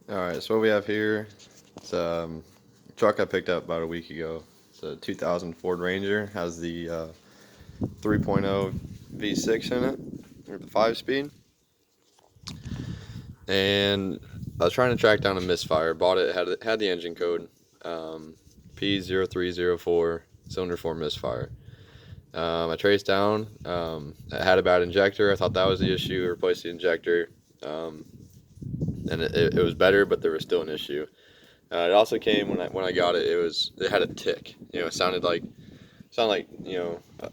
Alright, so what we have here, it's a truck I picked up about a week ago. It's a 2000 Ford Ranger, has the 3.0 V6 in it, or the 5-speed. And I was trying to track down a misfire, bought it, had the engine code, P0304, cylinder 4 misfire. I traced down, it had a bad injector. I thought that was the issue. I replaced the injector, and it was better, but there was still an issue. It also came when I got it. It had a tick. It sounded like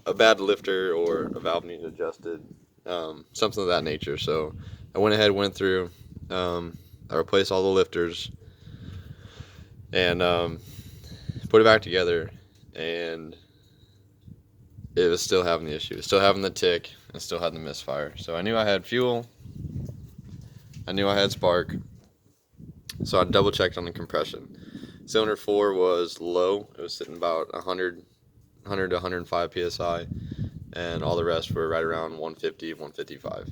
a bad lifter or a valve needed adjusted, something of that nature. So I went ahead, went through, I replaced all the lifters, and put it back together, and it was still having the issue. It was still having the tick, and still had the misfire. So I knew I had fuel. I knew I had spark. So I double checked on the compression. Cylinder 4 was low. It was sitting about 100 to 105 psi, and all the rest were right around 150, 155,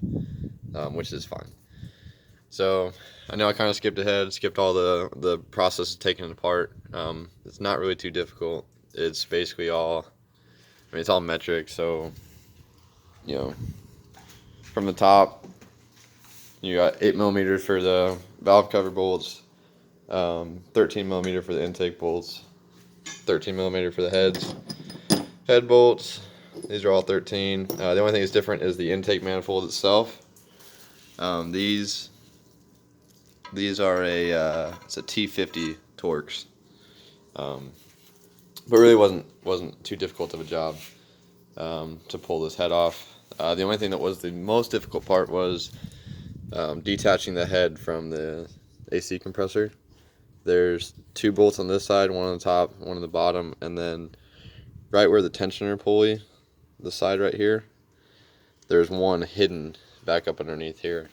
which is fine. So I know I kind of skipped all the process of taking it apart. It's not really too difficult. It's basically it's all metric. So, from the top, you got 8 millimeters for the valve cover bolts, 13 millimeter for the intake bolts, 13 millimeter for the head bolts. These are all 13. The only thing that's different is the intake manifold itself. These are it's a T50 Torx, but really wasn't too difficult of a job to pull this head off. The only thing that was the most difficult part was detaching the head from the AC compressor. There's 2 bolts on this side, one on the top, one on the bottom, and then right where the tensioner pulley, the side right here, there's one hidden back up underneath here.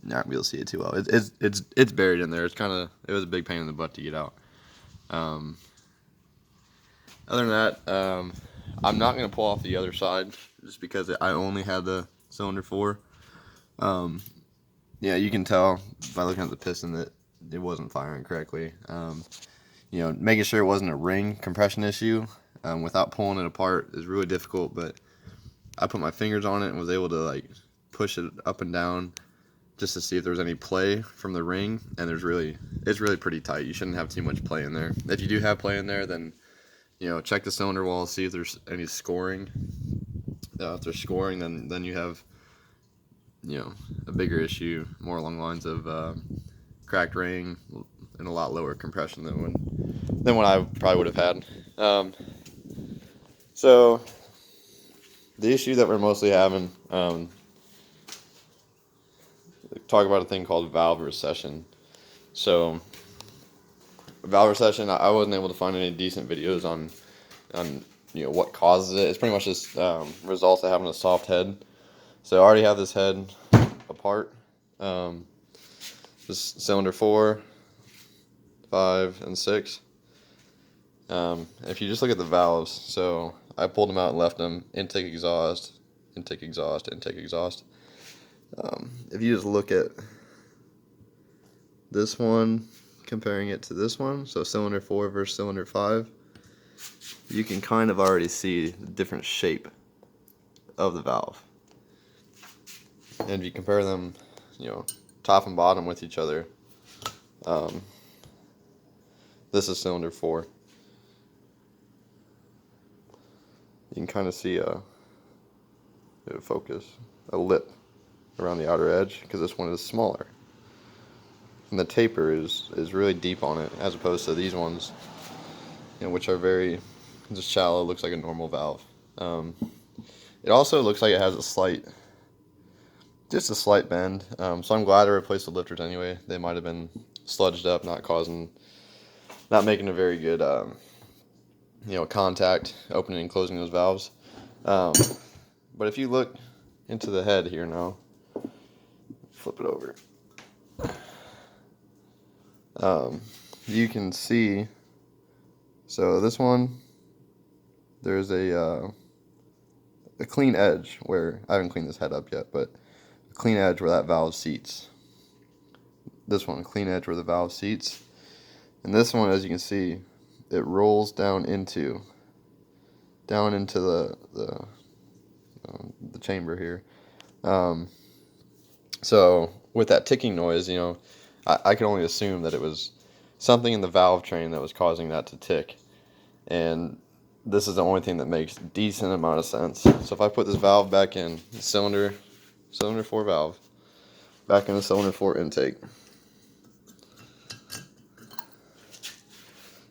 Not be able to see it too well. It's buried in there. It was a big pain in the butt to get out. Other than that, I'm not gonna pull off the other side just because I only had the cylinder 4. Yeah, you can tell by looking at the piston that it wasn't firing correctly. Making sure it wasn't a ring compression issue without pulling it apart is really difficult, but I put my fingers on it and was able to push it up and down just to see if there was any play from the ring, and it's really pretty tight. You shouldn't have too much play in there. If you do have play in there, then check the cylinder wall, see if there's any scoring. If there's scoring, then you have a bigger issue, more along the lines of cracked ring and a lot lower compression than what I probably would have had. So the issue that we're mostly having, talk about a thing called valve recession. So valve recession, I wasn't able to find any decent videos on what causes it. It's pretty much just results of having a soft head. So I already have this head apart. This cylinder 4, 5, and 6. If you just look at the valves, so I pulled them out and left them intake, exhaust, intake, exhaust, intake, exhaust. If you just look at this one, comparing it to this one, so cylinder 4 versus cylinder 5, you can kind of already see the different shape of the valve. And if you compare them, top and bottom with each other, this is cylinder 4. You can kind of see it'll focus, a lip around the outer edge, because this one is smaller. And the taper is really deep on it, as opposed to these ones, which are very just shallow. Looks like a normal valve. It also looks like it has just a slight bend. So I'm glad I replaced the lifters anyway. They might have been sludged up, not making a very good contact opening and closing those valves. But if you look into the head here now, flip it over. You can see, so this one, there's a clean edge where, I haven't cleaned this head up yet, but a clean edge where that valve seats. this one, clean edge where the valve seats. And this one, as you can see, it rolls down into the chamber here. So with that ticking noise, I could only assume that it was something in the valve train that was causing that to tick. And this is the only thing that makes a decent amount of sense. So if I put this valve back in, cylinder 4 valve, back in the cylinder 4 intake.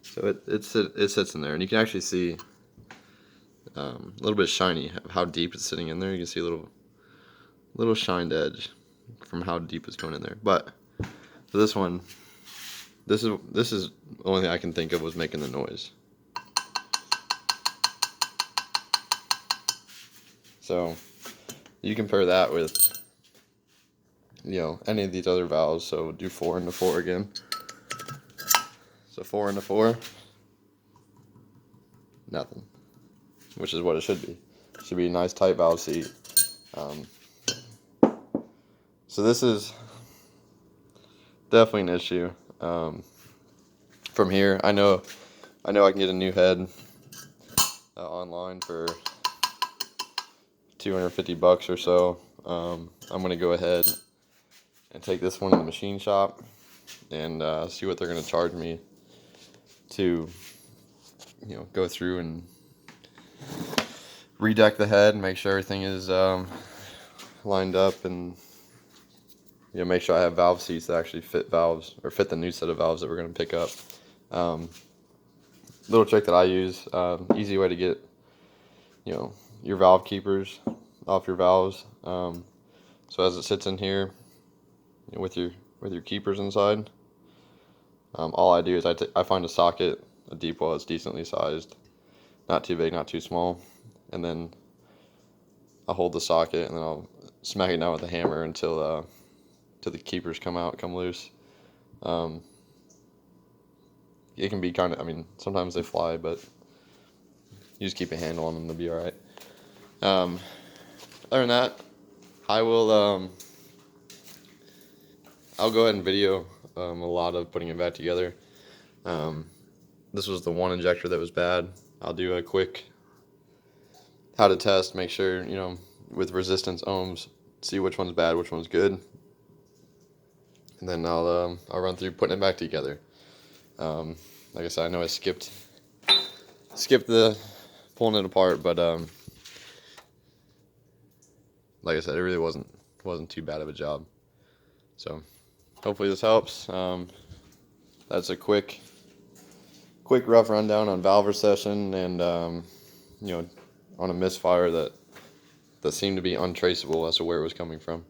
So it sits in there, and you can actually see a little bit shiny how deep it's sitting in there. You can see a little shined edge from how deep it's going in there. But for this one, this is the only thing I can think of was making the noise. So you compare that with any of these other valves. So do 4 into 4 again. So 4 into 4, nothing, which is what it should be. It should be a nice tight valve seat. So this is definitely an issue. From here, I know I can get a new head online for $250 or so. I'm gonna go ahead and take this one in the machine shop and see what they're gonna charge me to go through and redeck the head and make sure everything is lined up, and make sure I have valve seats that actually fit valves, or fit the new set of valves that we're going to pick up. Little trick that I use, easy way to get your valve keepers off your valves. So as it sits in here with your keepers inside, all I do is I find a socket, a deep well that's decently sized, not too big, not too small, and then I'll hold the socket and then I'll smack it down with a hammer until the keepers come loose. It can be kind of, sometimes they fly, but you just keep a handle on them, they'll be alright. Other than that, I will I'll go ahead and video a lot of putting it back together. This was the one injector that was bad. I'll do a quick how to test, make sure, with resistance ohms, see which one's bad, which one's good. And then I'll run through putting it back together. Like I said, I know I skipped the pulling it apart, but like I said, it really wasn't too bad of a job. So hopefully this helps. That's a quick rough rundown on valve recession and on a misfire that seemed to be untraceable as to where it was coming from.